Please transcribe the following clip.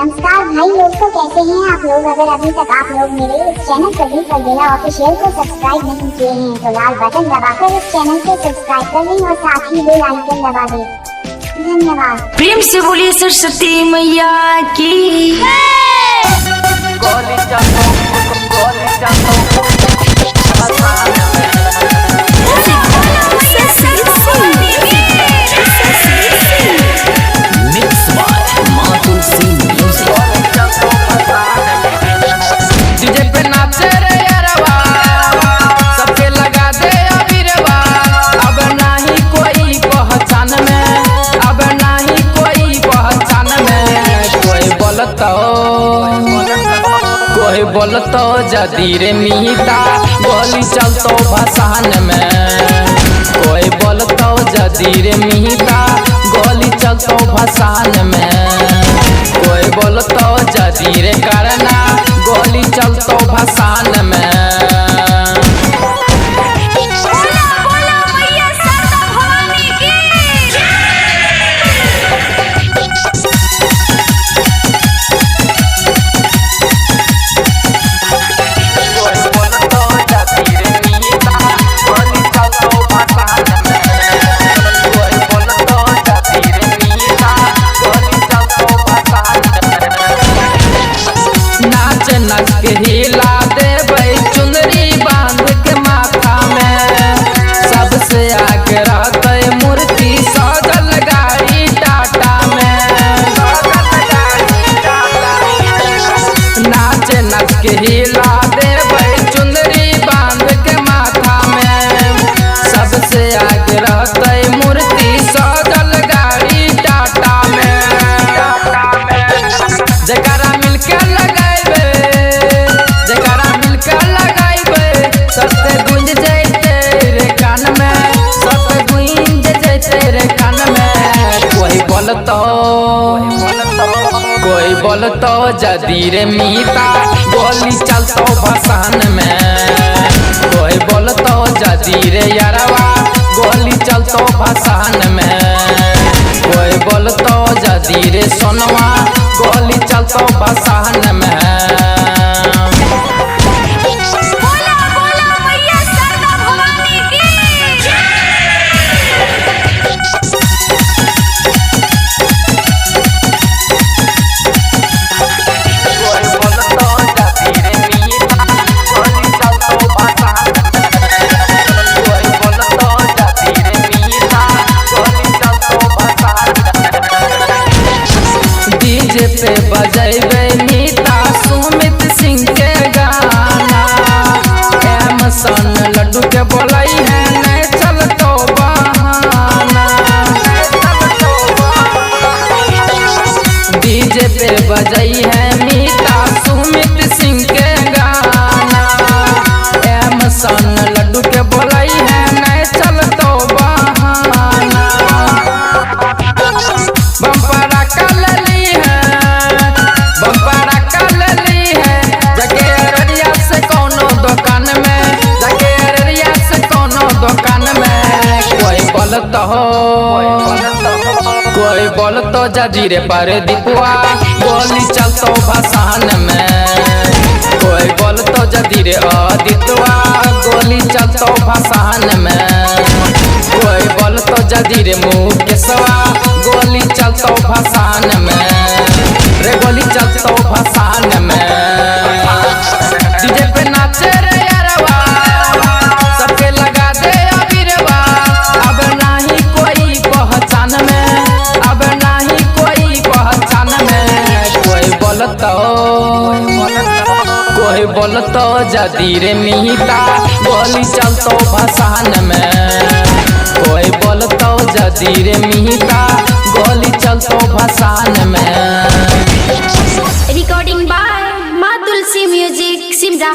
नमस्कार भाई दोस्तों, कैसे हैं आप लोग। अगर अभी तक आप लोग मेरे इस चैनल प्रदीप अलबेला ऑफिशियल को सब्सक्राइब नहीं किए हैं तो लाल बटन दबाकर इस चैनल को सब्सक्राइब कर लें और साथ ही बेल आइकन दबा दें। धन्यवाद। प्रेम से बोलिए सरस्वती मैया की। कोई बोलतो जदी रे मीता गोली चलतो भसान में। कोई बोलतो जदी रे मीता गोली चलतो भसान में। कोई बोलतो जदी रे करना गोली चलतो भसान में। नच के हिला देबै चुनरी बांध के माथा में। सबसे आगे रहते मूर्ति सजल गाड़ी टाटा में। नच के हिला देबै चुनरी बांध के माथा में। सबसे आगे रहते मूर्ति सजल गाड़ी टाटा में। जकरा मिलके सत्य गुंज जैते रे कान में। सत्य गुंज जैते रे कान में। कोई बोलतो जदी रे मीता गोली चलतो भसान में। कोई बोलतो जदी रे यारवा गोली चलतो भसान में। कोई बोलतो जदी रे सोनवा गोली चलतो भसान में। पे बजेबे मीता सुमित सिंह के गाना। एमसन लड्डू के बोलाई है नहीं चलतो बहाना। डीजे पे बजई है मीता सुमित सिंह के गाना। एमसन लड्डू के बोलाई है नहीं चलतो बहाना। बम्परा कलली है बम्परा कलली है जगे अररिया से कोनो दुकान में। जगे अररिया से कोनो दुकान में। कोई बोलतो जदी रे पर दीपुआ गोली चलतो भसान में। कोई बोलतो जदी रे अदितवा गोली चलतो भसान में। कोई बोलतो जदी रे मुकेशवा गोली चलतो भसान में। रे गोली चलतो भसान में। डीजे पे नाचे रे यारवा सबके लगा दे अबीरवा। अब नहीं कोई पहचान में। अब नहीं कोई पहचान में। कोई बोलतो जदी रे मीता गोली चलतो भसान में। कोई बोलतो जदी रे मीता